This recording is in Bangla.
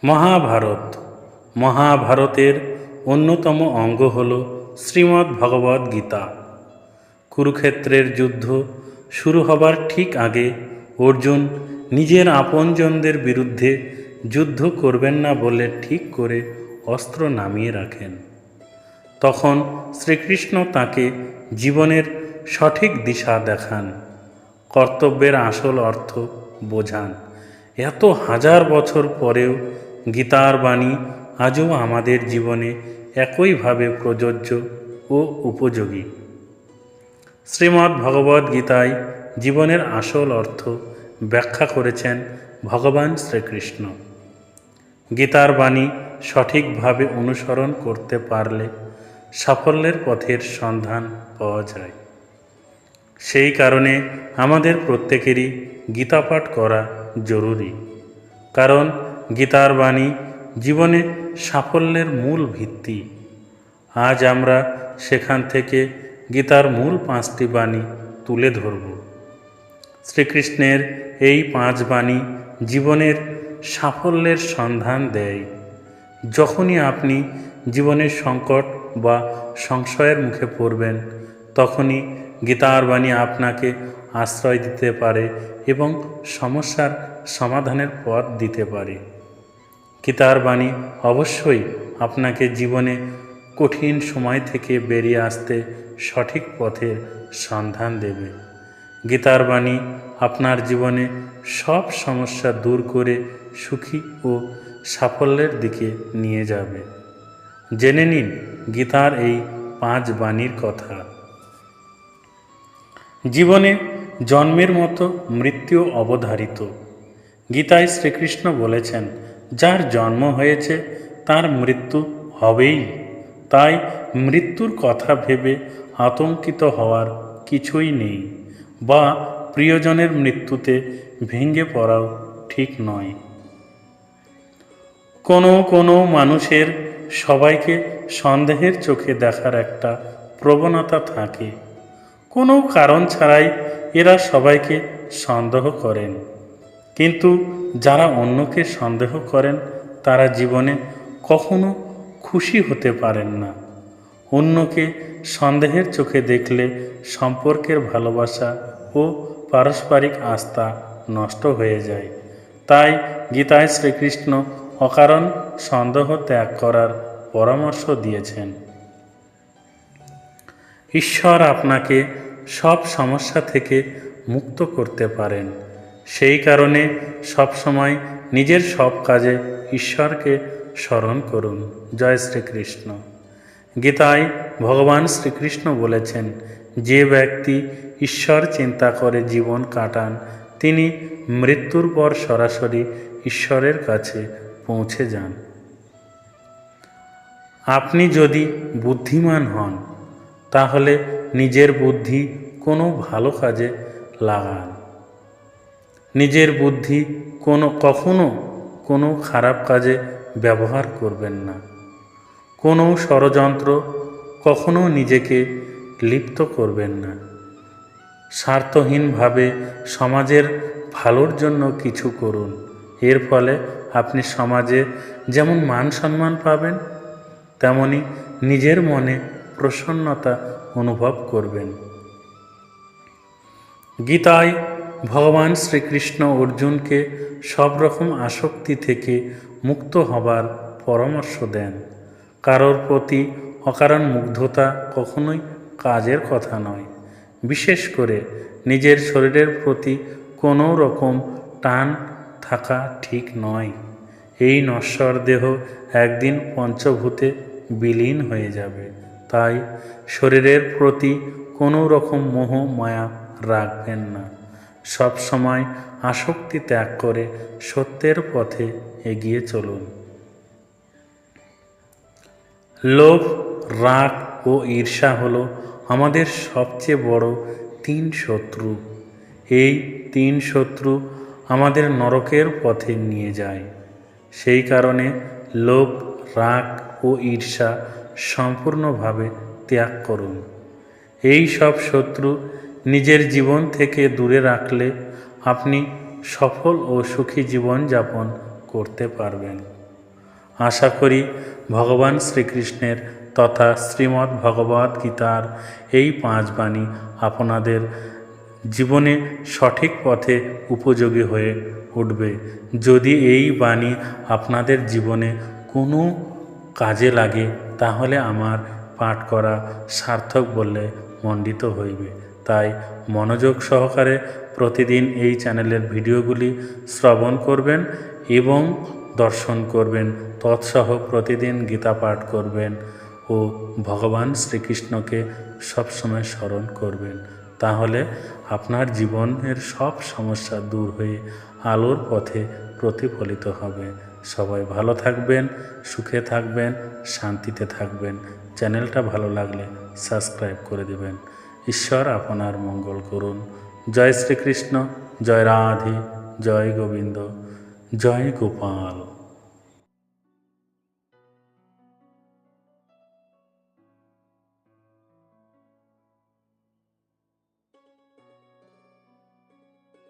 মহাভারত। মহাভারতের অন্যতম অঙ্গ হল শ্রীমদ্ ভগবদ্ গীতা। কুরুক্ষেত্রের যুদ্ধ শুরু হবার ঠিক আগে অর্জুন নিজের আপনজনদের বিরুদ্ধে যুদ্ধ করবেন না বলে ঠিক করে অস্ত্র নামিয়ে রাখেন। তখন শ্রীকৃষ্ণ তাকে জীবনের সঠিক দিশা দেখান, কর্তব্যের আসল অর্থ বোঝান। এত হাজার বছর পরেও গীতার বাণী আজও আমাদের জীবনে একইভাবে প্রযোজ্য ও উপযোগী। শ্রীমদ্ ভগবদ্ গীতায় জীবনের আসল অর্থ ব্যাখ্যা করেছেন ভগবান শ্রীকৃষ্ণ। গীতার বাণী সঠিকভাবে অনুসরণ করতে পারলে সাফল্যের পথের সন্ধান পাওয়া যায়। সেই কারণে আমাদের প্রত্যেকেরই গীতা পাঠ করা জরুরি, কারণ গীতার বাণী জীবনে সাফল্যের মূল ভিত্তি। আজ আমরা সেখান থেকে গীতার মূল 5টি বাণী তুলে ধরব। শ্রীকৃষ্ণের এই 5 বাণী জীবনের সাফল্যের সন্ধান দেয়। যখনই আপনি জীবনের সংকট বা সংশয়ের মুখে পড়বেন, তখনই গীতার বাণী আপনাকে আশ্রয় দিতে পারে এবং সমস্যার সমাধানের পথ দিতে পারে। গীতার বাণী অবশ্যই আপনাকে জীবনে কঠিন সময় থেকে বেরিয়ে আসতে সঠিক পথের সন্ধান দেবে। গীতার বাণী আপনার জীবনে সব সমস্যা দূর করে সুখী ও সাফল্যের দিকে নিয়ে যাবে। জেনে নিন গীতার এই 5 বাণীর কথা। জীবনে জন্মের মতো মৃত্যু অবধারিত। গীতায় শ্রীকৃষ্ণ বলেছেন, যার জন্ম হয়েছে তার মৃত্যু হবেই। তাই মৃত্যুর কথা ভেবে আতঙ্কিত হওয়ার কিছুই নেই, বা প্রিয়জনের মৃত্যুতে ভেঙে পড়াও ঠিক নয়। কোনো মানুষের সবাইকে সন্দেহের চোখে দেখার একটা প্রবণতা থাকে। কোনো কারণ ছাড়াই এরা সবাইকে সন্দেহ করেন, কিন্তু যারা অন্যকে সন্দেহ করেন তারা জীবনে কখনো খুশি হতে পারেন না। অন্যকে সন্দেহের চোখে দেখলে সম্পর্কের ভালোবাসা ও পারস্পরিক আস্থা নষ্ট হয়ে যায়। তাই গীতায় শ্রীকৃষ্ণ অকারণ সন্দেহ ত্যাগ করার পরামর্শ দিয়েছেন। ঈশ্বর আপনাকে সব সমস্যা থেকে মুক্ত করতে পারেন। সেই কারণে সবসময় নিজের সব কাজে ঈশ্বরকে স্মরণ করুন। জয় শ্রীকৃষ্ণ। গীতায় ভগবান শ্রীকৃষ্ণ বলেছেন, যে ব্যক্তি ঈশ্বর চিন্তা করে জীবন কাটান তিনি মৃত্যুর পর সরাসরি ঈশ্বরের কাছে পৌঁছে যান। আপনি যদি বুদ্ধিমান হন, তাহলে নিজের বুদ্ধি কোনো ভালো কাজে লাগান। নিজের বুদ্ধি কখনো কোনো খারাপ কাজে ব্যবহার করবেন না। কোনো ষড়যন্ত্র কখনো নিজেকে লিপ্ত করবেন না। স্বার্থহীনভাবে সমাজের ভালোর জন্য কিছু করুন। এর ফলে আপনি সমাজে যেমন মান সম্মান পাবেন, তেমনি নিজের মনে প্রসন্নতা অনুভব করবেন। গীতায় ভগবান শ্রীকৃষ্ণ অর্জুনকে সব রকম আসক্তি থেকে মুক্ত হবার পরামর্শ দেন। কারোর প্রতি অকারণ মুগ্ধতা কখনোই কাজের কথা নয়। বিশেষ করে নিজের শরীরের প্রতি কোনো রকম টান থাকা ঠিক নয়। এই নশ্বর দেহ একদিন পঞ্চভূতে বিলীন হয়ে যাবে। তাই শরীরের প্রতি কোনো রকম মোহ মায়া রাখবেন না। সব সময় আসক্তি ত্যাগ করে সত্যের পথে এগিয়ে চলুন। লোভ, রাগ ও ঈর্ষা হলো আমাদের সবচেয়ে বড় 3 শত্রু। এই 3 শত্রু আমাদের নরকের পথে নিয়ে যায়। সেই কারণে লোভ, রাগ ও ঈর্ষা সম্পূর্ণভাবে ত্যাগ করুন। এই সব শত্রু নিজের জীবন থেকে দূরে রাখলে আপনি সফল ও সুখী জীবন যাপন করতে পারবেন। আশা করি ভগবান শ্রীকৃষ্ণের তথা শ্রীমদ্ ভগবদ্ গীতার এই 5 বাণী আপনাদের জীবনে সঠিক পথে উপযোগী হয়ে উঠবে। যদি এই বাণী আপনাদের জীবনে কোনো কাজে লাগে তাহলে আমার পাঠ করা সার্থক বললে মণ্ডিত হইবে। তাই মনোযোগ সহকারে প্রতিদিন এই চ্যানেলের ভিডিওগুলি শ্রবণ করবেন এবং দর্শন করবেন, তৎসহ প্রতিদিন গীতা পাঠ করবেন ও ভগবান শ্রীকৃষ্ণকে সবসময় স্মরণ করবেন। তাহলে আপনার জীবনের সব সমস্যা দূর হয়ে আলোর পথে প্রতিফলিত হবে। সবাই ভালো থাকবেন, সুখে থাকবেন, শান্তিতে থাকবেন। চ্যানেলটা ভালো লাগলে সাবস্ক্রাইব করে দেবেন। ঈশ্বর আপনার মঙ্গল করুন। জয় শ্রীকৃষ্ণ, জয় রাধে, জয় গোবিন্দ, জয় গোপাল।